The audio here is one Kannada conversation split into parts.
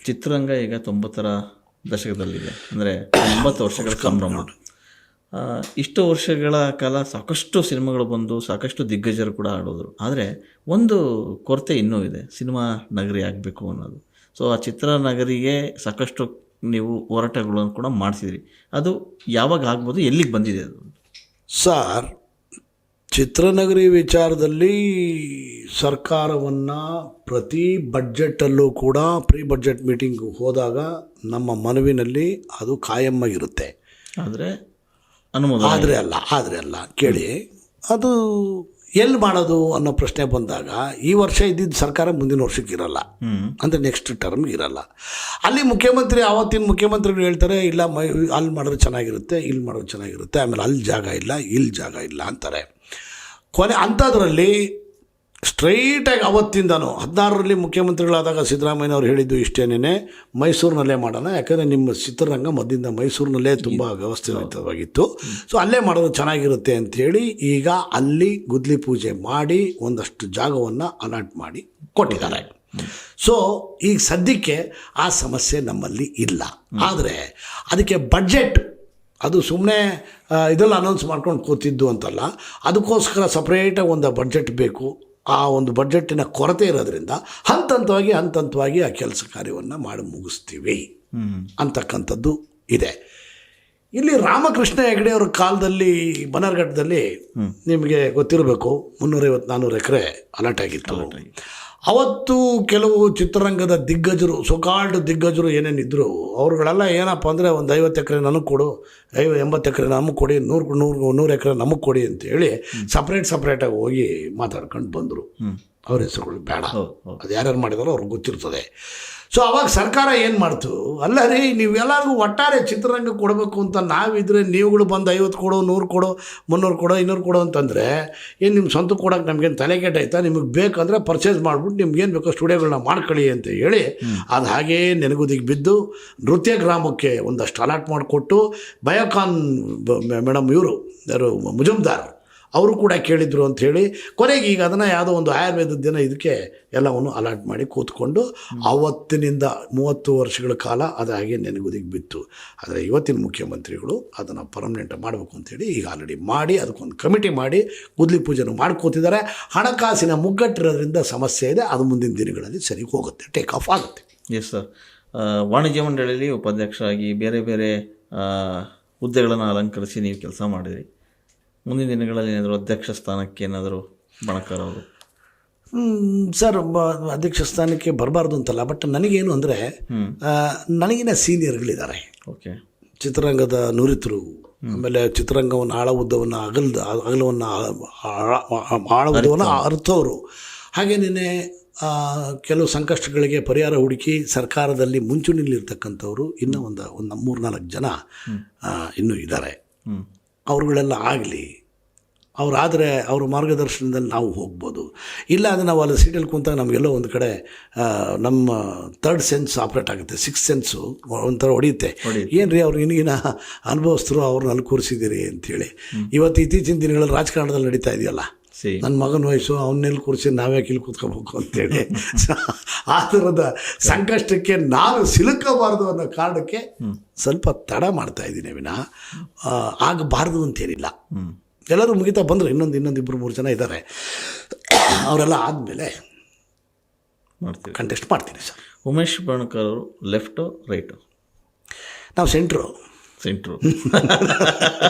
ಚಿತ್ರರಂಗ ಈಗ 90ರ ದಶಕದಲ್ಲಿದೆ, ಅಂದರೆ 90 ವರ್ಷಗಳ ಸಂಭ್ರಮ. ಇಷ್ಟು ವರ್ಷಗಳ ಕಾಲ ಸಾಕಷ್ಟು ಸಿನಿಮಾಗಳು ಬಂದು ಸಾಕಷ್ಟು ದಿಗ್ಗಜರು ಕೂಡ ಆಡೋದ್ರು. ಆದರೆ ಒಂದು ಕೊರತೆ ಇನ್ನೂ ಇದೆ, ಸಿನಿಮಾ ನಗರಿ ಆಗಬೇಕು ಅನ್ನೋದು. ಸೊ ಆ ಚಿತ್ರನಗರಿಗೆ ಸಾಕಷ್ಟು ನೀವು ಹೋರಾಟಗಳನ್ನು ಕೂಡ ಮಾಡಿಸಿದ್ರಿ. ಅದು ಯಾವಾಗ ಆಗ್ಬೋದು, ಎಲ್ಲಿಗೆ ಬಂದಿದೆ ಅದು? ಸರ್, ಚಿತ್ರನಗರಿ ವಿಚಾರದಲ್ಲಿ ಸರ್ಕಾರವನ್ನು ಪ್ರತಿ ಬಡ್ಜೆಟಲ್ಲೂ ಕೂಡ ಪ್ರೀ ಬಡ್ಜೆಟ್ ಮೀಟಿಂಗ್ ಹೋದಾಗ ನಮ್ಮ ಮನವಿನಲ್ಲಿ ಅದು ಕಾಯಮ್ಮಾಗಿರುತ್ತೆ. ಆದರೆ ಆದರೆ ಅಲ್ಲ ಕೇಳಿ, ಅದು ಎಲ್ಲಿ ಮಾಡೋದು ಅನ್ನೋ ಪ್ರಶ್ನೆ ಬಂದಾಗ ಈ ವರ್ಷ ಇದ್ದಿದ್ದು ಸರ್ಕಾರ ಮುಂದಿನ ವರ್ಷಕ್ಕೆ ಇರಲ್ಲ, ಅಂದರೆ ನೆಕ್ಸ್ಟ್ ಟರ್ಮ್ಗೆ ಇರಲ್ಲ. ಅಲ್ಲಿ ಮುಖ್ಯಮಂತ್ರಿ, ಆವತ್ತಿನ ಮುಖ್ಯಮಂತ್ರಿಗಳು ಹೇಳ್ತಾರೆ ಇಲ್ಲ ಅಲ್ಲಿ ಮಾಡಿದ್ರೆ ಚೆನ್ನಾಗಿರುತ್ತೆ, ಇಲ್ಲಿ ಮಾಡಿದ್ರೆ ಚೆನ್ನಾಗಿರುತ್ತೆ, ಆಮೇಲೆ ಅಲ್ಲಿ ಜಾಗ ಇಲ್ಲ, ಇಲ್ಲಿ ಜಾಗ ಇಲ್ಲ ಅಂತಾರೆ. ಕೊನೆ ಅಂಥದ್ರಲ್ಲಿ ಸ್ಟ್ರೈಟಾಗಿ ಅವತ್ತಿಂದನೂ 16ರಲ್ಲಿ ಮುಖ್ಯಮಂತ್ರಿಗಳಾದಾಗ ಸಿದ್ದರಾಮಯ್ಯನವ್ರು ಹೇಳಿದ್ದು ಇಷ್ಟೇನೇ, ಮೈಸೂರಿನಲ್ಲೇ ಮಾಡೋಣ, ಯಾಕಂದರೆ ನಿಮ್ಮ ಚಿತ್ರರಂಗ ಮೊದಲಿಂದ ಮೈಸೂರಿನಲ್ಲೇ ತುಂಬ ವ್ಯವಸ್ಥಿತವಾಗಿತ್ತು, ಸೊ ಅಲ್ಲೇ ಮಾಡೋದು ಚೆನ್ನಾಗಿರುತ್ತೆ ಅಂಥೇಳಿ ಈಗ ಅಲ್ಲಿ ಗುದ್ಲಿ ಪೂಜೆ ಮಾಡಿ ಒಂದಷ್ಟು ಜಾಗವನ್ನು ಅಲಾಟ್ ಮಾಡಿ ಕೊಟ್ಟಿದ್ದಾರೆ. ಸೊ ಈಗ ಸದ್ಯಕ್ಕೆ ಆ ಸಮಸ್ಯೆ ನಮ್ಮಲ್ಲಿ ಇಲ್ಲ. ಆದರೆ ಅದಕ್ಕೆ ಬಡ್ಜೆಟ್ ಅದು ಸುಮ್ಮನೆ ಇದೆಲ್ಲ ಅನೌನ್ಸ್ ಮಾಡ್ಕೊಂಡು ಕೂತಿದ್ದು ಅಂತಲ್ಲ, ಅದಕ್ಕೋಸ್ಕರ ಸಪ್ರೇಟಾಗಿ ಒಂದು ಬಡ್ಜೆಟ್ ಬೇಕು. ಆ ಒಂದು ಬಡ್ಜೆಟ್ಟಿನ ಕೊರತೆ ಇರೋದ್ರಿಂದ ಹಂತವಾಗಿ ಆ ಕೆಲಸ ಕಾರ್ಯವನ್ನು ಮಾಡಿ ಮುಗಿಸ್ತೀವಿ ಅಂತಕ್ಕಂಥದ್ದು ಇದೆ. ಇಲ್ಲಿ ರಾಮಕೃಷ್ಣ ಹೆಗಡೆ ಅವ್ರ ಕಾಲದಲ್ಲಿ ಬನ್ನರ್ಘಟ್ಟದಲ್ಲಿ ನಿಮಗೆ ಗೊತ್ತಿರಬೇಕು 350-400 ಎಕರೆ ಅಲಾಟ್ ಆಗಿತ್ತು. ಅವತ್ತು ಕೆಲವು ಚಿತ್ರರಂಗದ ದಿಗ್ಗಜರು, ಸೊಕಾಲ್ಡ್ ದಿಗ್ಗಜರು ಏನೇನಿದ್ರು ಅವ್ರುಗಳೆಲ್ಲ ಏನಪ್ಪ ಅಂದರೆ ಒಂದು 50 ಎಕರೆ ನನಗೆ ಕೊಡು, 80 ಎಕರೆ ನಮಗೆ ಕೊಡಿ, 100 ಎಕರೆ ನಮಗೆ ಕೊಡಿ ಅಂತೇಳಿ ಸಪ್ರೇಟಾಗಿ ಹೋಗಿ ಮಾತಾಡ್ಕೊಂಡು ಬಂದರು. ಅವ್ರ ಹೆಸರುಗಳು ಬೇಡ, ಅದು ಯಾರ್ಯಾರು ಮಾಡಿದಾರೋ ಅವ್ರಿಗೆ ಗೊತ್ತಿರ್ತದೆ. ಸೊ ಅವಾಗ ಸರ್ಕಾರ ಏನು ಮಾಡ್ತು, ಅಲ್ಲ ರೀ ನೀವೆಲ್ಲರಿಗೂ ಒಟ್ಟಾರೆ ಚಿತ್ರರಂಗ ಕೊಡಬೇಕು ಅಂತ ನಾವಿದ್ರೆ ನೀವುಗಳು ಬಂದು 50 ಕೊಡು, 100 ಕೊಡು, 300 ಕೊಡು, 200 ಕೊಡು ಅಂತಂದರೆ ಏನು ನಿಮ್ಮ ಸ್ವಂತ ಕೊಡೋಕೆ ನಮಗೇನು ತಲೆ ಕೆಟ್ಟಾಯ್ತಾ? ನಿಮಗೆ ಬೇಕಂದರೆ ಪರ್ಚೇಸ್ ಮಾಡಿಬಿಟ್ಟು ನಿಮ್ಗೇನು ಬೇಕೋ ಸ್ಟುಡಿಯೋಗಳನ್ನ ಮಾಡ್ಕೊಳ್ಳಿ ಅಂತ ಹೇಳಿ ಅದು ಹಾಗೇ ನೆನಗುದಿಗೆ ಬಿದ್ದು ನೃತ್ಯ ಗ್ರಾಮಕ್ಕೆ ಒಂದಷ್ಟು ಅಲಾಟ್ ಮಾಡಿಕೊಟ್ಟು ಬಯೋಕಾನ್ ಮೇಡಮ್ ಇವರು ಯಾರು ಮುಜುಮ್ದಾರ್ ಅವರು ಕೂಡ ಕೇಳಿದರು ಅಂಥೇಳಿ ಕೊನೆಗೆ ಈಗ ಅದನ್ನು ಯಾವುದೋ ಒಂದು ಆಯುರ್ವೇದದ ದಿನ ಇದಕ್ಕೆ ಎಲ್ಲವನ್ನು ಅಲಾಟ್ ಮಾಡಿ ಕೂತ್ಕೊಂಡು ಅವತ್ತಿನಿಂದ 30 ವರ್ಷಗಳ ಕಾಲ ಅದು ಹಾಗೆ ನೆನಗುದಿಗೆ ಬಿತ್ತು. ಆದರೆ ಇವತ್ತಿನ ಮುಖ್ಯಮಂತ್ರಿಗಳು ಅದನ್ನು ಪರ್ಮನೆಂಟ್ ಮಾಡಬೇಕು ಅಂಥೇಳಿ ಈಗ ಆಲ್ರೆಡಿ ಮಾಡಿ ಅದಕ್ಕೊಂದು ಕಮಿಟಿ ಮಾಡಿ ಗುದ್ಲಿ ಪೂಜೆನೂ ಮಾಡ್ಕೋತಿದ್ದಾರೆ. ಹಣಕಾಸಿನ ಮುಗ್ಗಟ್ಟಿರೋದ್ರಿಂದ ಸಮಸ್ಯೆ ಇದೆ, ಅದು ಮುಂದಿನ ದಿನಗಳಲ್ಲಿ ಸರಿ ಹೋಗುತ್ತೆ, ಟೇಕ್ ಆಫ್ ಆಗುತ್ತೆ. Yes sir. ವಾಣಿಜ್ಯ ಮಂಡಳಿಯಲ್ಲಿ ಉಪಾಧ್ಯಕ್ಷರಾಗಿ ಬೇರೆ ಬೇರೆ ಹುದ್ದೆಗಳನ್ನು ಅಲಂಕರಿಸಿ ನೀವು ಕೆಲಸ ಮಾಡಿದ್ರಿ. ಮುಂದಿನ ದಿನಗಳಲ್ಲಿ ಏನಾದರೂ ಅಧ್ಯಕ್ಷ ಸ್ಥಾನಕ್ಕೆ ಏನಾದರೂ ಬಣಕಾರ ಅವರು? ಸರ್, ಅಧ್ಯಕ್ಷ ಸ್ಥಾನಕ್ಕೆ ಬರಬಾರ್ದು ಅಂತಲ್ಲ, ಬಟ್ ನನಗೇನು ಅಂದರೆ ನನಗಿನ ಸೀನಿಯರ್ಗಳಿದ್ದಾರೆ. ಓಕೆ. ಚಿತ್ರರಂಗದ ನುರಿತರು, ಆಮೇಲೆ ಚಿತ್ರರಂಗವನ್ನು ಆಳವುದ್ದವನ್ನು ಅಗಲವನ್ನು ಆಳವುದ್ದವನ್ನು ಅರ್ಥವರು, ಹಾಗೇನೇ ಕೆಲವು ಸಂಕಷ್ಟಗಳಿಗೆ ಪರಿಹಾರ ಹುಡುಕಿ ಸರ್ಕಾರದಲ್ಲಿ ಮುಂಚೂಣಿಲಿರ್ತಕ್ಕಂಥವ್ರು ಇನ್ನೂ ಒಂದು 3-4 ಜನ ಇನ್ನೂ ಇದ್ದಾರೆ. ಅವ್ರುಗಳೆಲ್ಲ ಆಗಲಿ, ಅವರಾದರೆ ಅವ್ರ ಮಾರ್ಗದರ್ಶನದಲ್ಲಿ ನಾವು ಹೋಗ್ಬೋದು. ಇಲ್ಲ ಅಂದರೆ ನಾವು ಅಲ್ಲಿ ಸೀಟಲ್ಲಿ ಕೂತಾಗ ನಮಗೆಲ್ಲೋ ಒಂದು ಕಡೆ ನಮ್ಮ 3rd ಸೆನ್ಸ್ ಆಪ್ರೇಟ್ ಆಗುತ್ತೆ, 6th ಸೆನ್ಸು ಒಂಥರ ಹೊಡೆಯುತ್ತೆ. ಏನು ರೀ ಅವ್ರು ಇನ್ನಿಗಿನ ಅನುಭವಿಸ್ತರು ಅವ್ರನ್ನ ಅಲ್ಲಿ ಕೂರಿಸಿದ್ದೀರಿ ಅಂಥೇಳಿ. ಇವತ್ತು ಇತ್ತೀಚಿನ ದಿನಗಳಲ್ಲಿ ರಾಜಕಾರಣದಲ್ಲಿ ನಡೀತಾ ಇದೆಯಲ್ಲ, ನನ್ನ ಮಗನ ವಯಸ್ಸು ಅವನ್ನೆಲ್ಲಿ ಕೂರಿಸಿ ನಾವ್ಯಾಕೆ ಇಲ್ಲಿ ಕೂತ್ಕೋಬೇಕು ಅಂತೇಳಿ ಆ ಥರದ ಸಂಕಷ್ಟಕ್ಕೆ ನಾನು ಸಿಲುಕಬಾರ್ದು ಅನ್ನೋ ಕಾರಣಕ್ಕೆ ಸ್ವಲ್ಪ ತಡ ಮಾಡ್ತಾಯಿದ್ದೀನಿ ವಿನಃ ಆಗಬಾರ್ದು ಅಂತೇನಿಲ್ಲ. ಎಲ್ಲರೂ ಮುಗಿತಾ ಬಂದರು, ಇನ್ನೊಂದು 2-3 ಜನ ಇದ್ದಾರೆ, ಅವರೆಲ್ಲ ಆದಮೇಲೆ ಕಂಟೆಸ್ಟ್ ಮಾಡ್ತೀನಿ ಸರ್. ಉಮೇಶ್ ಬಣಕಾರ್ ಅವರು ಲೆಫ್ಟು ರೈಟು? ನಾವು ಸೆಂಟ್ರು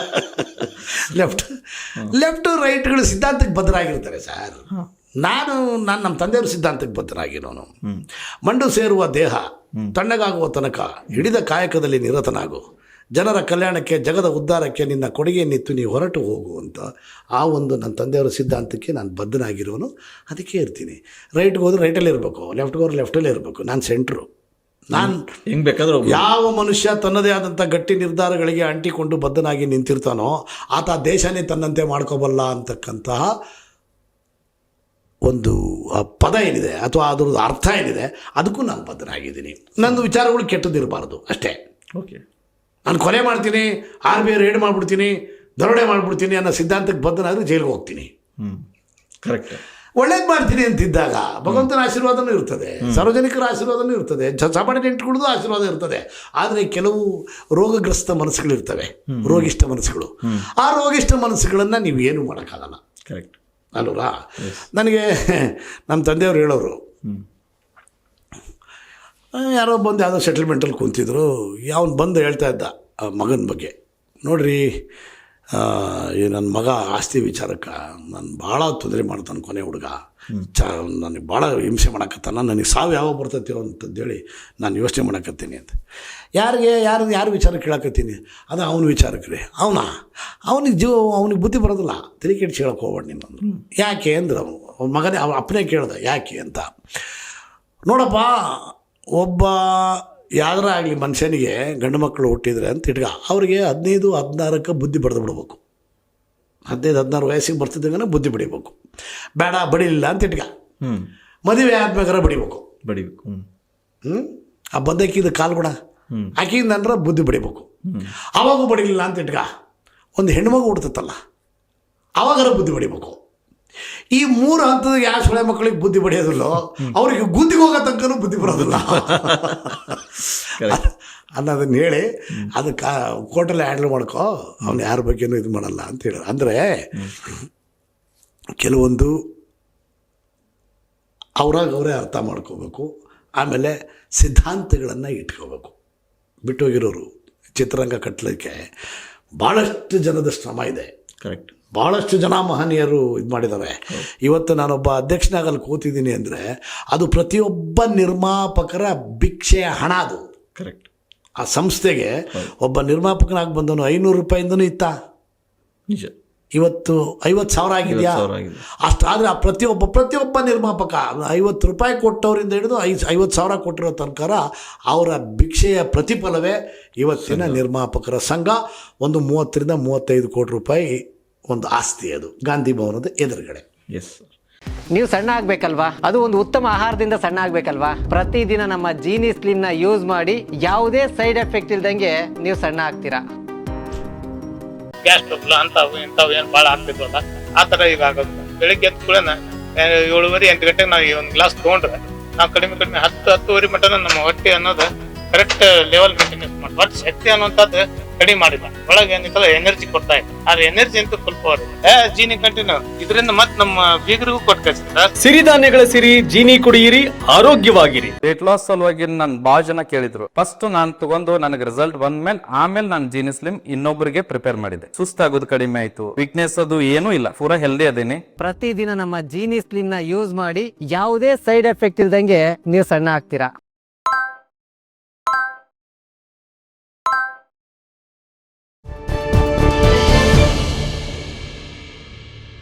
ಲೆಫ್ಟು ರೈಟ್ಗಳು ಸಿದ್ಧಾಂತಕ್ಕೆ ಬದ್ಧರಾಗಿರ್ತಾರೆ ಸರ್. ನಾನು ನಮ್ಮ ತಂದೆಯವರು ಸಿದ್ಧಾಂತಕ್ಕೆ ಬದ್ಧರಾಗಿರೋನು. ಮಂಡು ಸೇರುವ ದೇಹ ತಣ್ಣಗಾಗುವ ತನಕ ಹಿಡಿದ ಕಾಯಕದಲ್ಲಿ ನಿರತನಾಗು, ಜನರ ಕಲ್ಯಾಣಕ್ಕೆ ಜಗದ ಉದ್ಧಾರಕ್ಕೆ ನಿನ್ನ ಕೊಡುಗೆಯನ್ನಿತ್ತು ನೀವು ಹೊರಟು ಹೋಗುವಂಥ ಆ ಒಂದು ನನ್ನ ತಂದೆಯವರ ಸಿದ್ಧಾಂತಕ್ಕೆ ನಾನು ಬದ್ಧನಾಗಿರೋನು. ಅದಕ್ಕೆ ಇರ್ತೀನಿ. ರೈಟ್ಗೆ ಹೋದ್ರೆ ರೈಟಲ್ಲೇ ಇರಬೇಕು, ಲೆಫ್ಟ್ಗೆ ಹೋದ್ರೆ ಲೆಫ್ಟಲ್ಲೇ ಇರಬೇಕು. ನಾನು ಸೆಂಟ್ರು. ನಾನು ಹೆಂಗೆ ಬೇಕಾದರೂ ಯಾವ ಮನುಷ್ಯ ತನ್ನದೇ ಆದಂಥ ಗಟ್ಟಿ ನಿರ್ಧಾರಗಳಿಗೆ ಅಂಟಿಕೊಂಡು ಬದ್ಧನಾಗಿ ನಿಂತಿರ್ತಾನೋ ಆತ ದೇಶನೇ ತನ್ನಂತೆ ಮಾಡ್ಕೋಬಲ್ಲ ಅಂತಕ್ಕಂತಹ ಒಂದು ಪದ ಏನಿದೆ ಅಥವಾ ಅದ್ರದ್ದು ಅರ್ಥ ಏನಿದೆ ಅದಕ್ಕೂ ನಾನು ಬದ್ಧನಾಗಿದ್ದೀನಿ. ನನ್ನ ವಿಚಾರಗಳು ಕೆಟ್ಟದಿರಬಾರ್ದು ಅಷ್ಟೇ. ಓಕೆ. ನಾನು ಕೊಲೆ ಮಾಡ್ತೀನಿ, RBI ರೇಡ್ ಮಾಡಿಬಿಡ್ತೀನಿ, ದರೋಡೆ ಮಾಡಿಬಿಡ್ತೀನಿ ಅನ್ನೋ ಸಿದ್ಧಾಂತಕ್ಕೆ ಬದ್ಧನಾದರೆ ಜೈಲಿಗೆ ಹೋಗ್ತೀನಿ. ಕರೆಕ್ಟ್. ಒಳ್ಳೇದು ಮಾಡ್ತೀನಿ ಅಂತಿದ್ದಾಗ ಭಗವಂತನ ಆಶೀರ್ವಾದನೂ ಇರ್ತದೆ, ಸಾರ್ವಜನಿಕರ ಆಶೀರ್ವಾದನೂ ಇರ್ತದೆ, ಸಾಮಾನ್ಯಂಟುಗಳದ್ದು ಆಶೀರ್ವಾದ ಇರ್ತದೆ. ಆದರೆ ಕೆಲವು ರೋಗಗ್ರಸ್ತ ಮನಸ್ಸುಗಳಿರ್ತವೆ, ರೋಗಿಷ್ಠ ಮನಸ್ಸುಗಳು. ಆ ರೋಗಿಷ್ಠ ಮನಸ್ಸುಗಳನ್ನು ನೀವು ಏನು ಮಾಡೋಕ್ಕಾಗಲ್ಲ. ಕರೆಕ್ಟ್ ಅಲ್ವಾ? ನನಗೆ ನಮ್ಮ ತಂದೆಯವರು ಹೇಳೋರು, ಯಾರೋ ಬಂದು ಯಾವುದೋ ಸೆಟಲ್ಮೆಂಟಲ್ಲಿ ಕುಂತಿದ್ರು, ಯಾವನು ಬಂದು ಹೇಳ್ತಾ ಇದ್ದ ಮಗನ ಬಗ್ಗೆ, ನೋಡ್ರಿ ಈ ನನ್ನ ಮಗ ಆಸ್ತಿ ವಿಚಾರಕ್ಕೆ ನಾನು ಭಾಳ ತೊಂದರೆ ಮಾಡ್ತಾನೆ, ಕೊನೆ ಹುಡುಗ ನನಗೆ ಭಾಳ ಹಿಂಸೆ ಮಾಡಕತ್ತಾನ, ನನಗೆ ಸಾವು ಯಾವಾಗ ಬರ್ತೈತಿರೋ ಅಂತಂದೇಳಿ ನಾನು ಯೋಚನೆ ಮಾಡಕತ್ತೀನಿ ಅಂತ. ಯಾರು ವಿಚಾರ ಕೇಳಕತ್ತೀನಿ? ಅದು ಅವನ ವಿಚಾರಕ್ಕೆ ರೀ. ಅವನಿಗೆ ಬುದ್ಧಿ ಬರೋದಿಲ್ಲ, ತಲೆ ಕೆಡಿಸಿ ಹೇಳಕ್ಕೆ ಹೋಗ್ಬೇಡ ನೀನು. ಯಾಕೆ ಅಂದ್ರೆ ಅವನ ಮಗನೇ ಅಪ್ಪನೇ ಕೇಳ್ದೆ ಯಾಕೆ ಅಂತ. ನೋಡಪ್ಪ, ಒಬ್ಬ ಯಾವ್ದಾರ ಆಗಲಿ ಮನುಷ್ಯನಿಗೆ ಗಂಡು ಮಕ್ಕಳು ಹುಟ್ಟಿದ್ರೆ ಅಂತ ಇಟ್ಕ, ಅವ್ರಿಗೆ 15-16ಕ್ಕೆ ಬುದ್ಧಿ ಬಡ್ದು ಬಿಡ್ಬೇಕು. 15-16 ವಯಸ್ಸಿಗೆ ಬರ್ತಿದ್ದಂಗೆ ಬುದ್ಧಿ ಬಡಿಬೇಕು. ಬೇಡ ಬಡಿಲಿಲ್ಲ ಅಂತ ಇಟ್ಕ, ಮದುವೆ ಆದ್ಮೇಲೆ ಬಡಿಬೇಕು. ಆ ಬಂದಕ್ಕಿದ ಕಾಲ್ಗುಣ ಆಕಿಂದ ಅಂದ್ರೆ ಬುದ್ಧಿ ಬಡಿಬೇಕು. ಆವಾಗೂ ಬಡಿಲಿಲ್ಲ ಅಂತ ಇಟ್ಕ, ಒಂದು ಹೆಣ್ಮಗು ಹುಡ್ತತ್ತಲ್ಲ ಆವಾಗಾರ ಬುದ್ಧಿ ಬಡಿಬೇಕು. ಈ 3 ಹಂತದ ಯಾವ ಸೊಳ್ಳೆ ಮಕ್ಕಳಿಗೆ ಬುದ್ಧಿ ಬಡಿಯೋದಿಲ್ಲೋ ಅವ್ರಿಗೆ ಗುದ್ದಿಗೆ ಹೋಗೋ ತನಕನೂ ಬುದ್ಧಿ ಬರೋದಿಲ್ಲ ಅನ್ನೋದನ್ನ ಹೇಳಿ ಅದಕ್ಕೆ ಕೋರ್ಟಲ್ಲಿ ಹ್ಯಾಂಡಲ್ ಮಾಡ್ಕೋ, ಅವ್ನು ಯಾರ ಬಗ್ಗೆನೂ ಇದು ಮಾಡಲ್ಲ ಅಂತ ಹೇಳಿ. ಅಂದರೆ ಕೆಲವೊಂದು ಅವರೇ ಅರ್ಥ ಮಾಡ್ಕೋಬೇಕು. ಆಮೇಲೆ ಸಿದ್ಧಾಂತಗಳನ್ನು ಇಟ್ಕೋಬೇಕು. ಬಿಟ್ಟೋಗಿರೋರು ಚಿತ್ರರಂಗ ಕಟ್ಟಲಿಕ್ಕೆ ಭಾಳಷ್ಟು ಜನದ ಶ್ರಮ ಇದೆ. ಕರೆಕ್ಟ್. ಭಾಳಷ್ಟು ಜನ ಮಹನೀಯರು ಇದು ಮಾಡಿದ್ದಾವೆ. ಇವತ್ತು ನಾನೊಬ್ಬ ಅಧ್ಯಕ್ಷನಾಗಲ್ಲಿ ಕೂತಿದ್ದೀನಿ ಅಂದರೆ ಅದು ಪ್ರತಿಯೊಬ್ಬ ನಿರ್ಮಾಪಕರ ಭಿಕ್ಷೆಯ ಹಣ. ಅದು ಕರೆಕ್ಟ್. ಆ ಸಂಸ್ಥೆಗೆ ಒಬ್ಬ ನಿರ್ಮಾಪಕನಾಗಿ ಬಂದವನು 500 ರೂಪಾಯಿಂದನೂ ಇತ್ತ, ನಿಜ. ಇವತ್ತು 50,000 ಆಗಿದೆಯಾ? ಅಷ್ಟಾದರೆ ಆ ಪ್ರತಿಯೊಬ್ಬ ನಿರ್ಮಾಪಕ 50 ರೂಪಾಯಿ ಕೊಟ್ಟವರಿಂದ ಹಿಡಿದು 50,000 ಕೊಟ್ಟಿರೋ ತನಕ ಅವರ ಭಿಕ್ಷೆಯ ಪ್ರತಿಫಲವೇ ಇವತ್ತಿನ ನಿರ್ಮಾಪಕರ ಸಂಘ. ಒಂದು 30-35 ಕೋಟಿ ರೂಪಾಯಿ ಒಂದು ಆಸ್ತಿ, ಅದು ಗಾಂಧಿ ಭವನದ ಎದುರುಗಡೆ. ಎಸ್. ನೀವು ಸಣ್ಣ ಆಗ್ಬೇಕಲ್ವಾ? ಅದು ಒಂದು ಉತ್ತಮ ಆಹಾರದಿಂದ ಸಣ್ಣ ಆಗ್ಬೇಕಲ್ವಾ? ಪ್ರತಿದಿನ ನಮ್ಮ ಜೀನಿ ಸ್ಲಿಮ್ ನ ಯೂಸ್ ಮಾಡಿ ಯಾವುದೇ ಸೈಡ್ ಎಫೆಕ್ಟ್ ಇಲ್ದಂಗೆ ನೀವು ಸಣ್ಣ ಆಗ್ತೀರಾ. ಗ್ಯಾಸ್ ಟ್ರಬಲ್ ಅಂತಾವು ಇಂಥವು ಏನು ಭಾಳ ಆಗ್ತಿದ್ವಲ್ಲ, ಆ ಥರ ಈಗ ಆಗೋದು. ಬೆಳಿಗ್ಗೆ ಎದ್ದ ಕೂಡ 7:30-8 ಗಂಟೆಗೆ ನಾವು ಈ ಒಂದು ಗ್ಲಾಸ್ ತೊಗೊಂಡ್ರೆ ನಾವು ಕಡಿಮೆ 10-10:30 ಮಟನ ನಮ್ಮ ಹೊಟ್ಟೆ ಅನ್ನೋದು ಕರೆಕ್ಟ್ ಲೆವೆಲ್ ಮೇಂಟೆನೆನ್ಸ್ ಮಾಡಿ, ಒಟ್ಟು ಶಕ್ತಿ ಅನ್ನುವಂಥದ್ದು ಕಡಿಮೆ ಮಾಡಿಲ್ಲ. ಒಳಗೆ ಏನಿತ್ತಲ್ಲ ಎನರ್ಜಿ ಕೊಡ್ತಾ ಇದೆ. ಆದ್ರೆ ಎನರ್ಜಿ ಅಂತೂ ಫುಲ್ ಪವರ್ ಜೀನಿ ಕಂಟಿನ್ಯೂ. ಇದರಿಂದ ಮತ್ತೆ ನಮ್ಮ ಬೀಗರಿಗೂ ಕೊಟ್ಟು ಕಳಿಸಿದ ಸಿರಿಧಾನ್ಯಗಳ ಸಿರಿ ಜೀನಿ ಕುಡಿಯಿರಿ, ಆರೋಗ್ಯವಾಗಿರಿ. ವೇಟ್ ಲಾಸ್ ಸಲುವಾಗಿ ನನ್ ಭಾಳ ಜನ ಕೇಳಿದ್ರು. ಫಸ್ಟ್ ನಾನು ತಗೊಂಡು ನನಗೆ ರಿಸಲ್ಟ್ ಬಂದ್ಮೇಲೆ ಆಮೇಲೆ ನಾನು ಜೀನಿ ಸ್ಲಿಮ್ ಇನ್ನೊಬ್ಬರಿಗೆ ಪ್ರಿಪೇರ್ ಮಾಡಿದೆ. ಸುಸ್ತಾಗೋದು ಕಡಿಮೆ ಆಯ್ತು, ವೀಕ್ನೆಸ್ ಅದು ಏನೂ ಇಲ್ಲ, ಪೂರಾ ಹೆಲ್ದಿ ಅದೇನೆ. ಪ್ರತಿದಿನ ನಮ್ಮ ಜೀನಿ ಸ್ಲಿಮ್ ನ ಯೂಸ್ ಮಾಡಿ ಯಾವುದೇ ಸೈಡ್ ಎಫೆಕ್ಟ್ ಇಲ್ದಂಗೆ ನೀವು ಸಣ್ಣ ಆಗ್ತೀರಾ.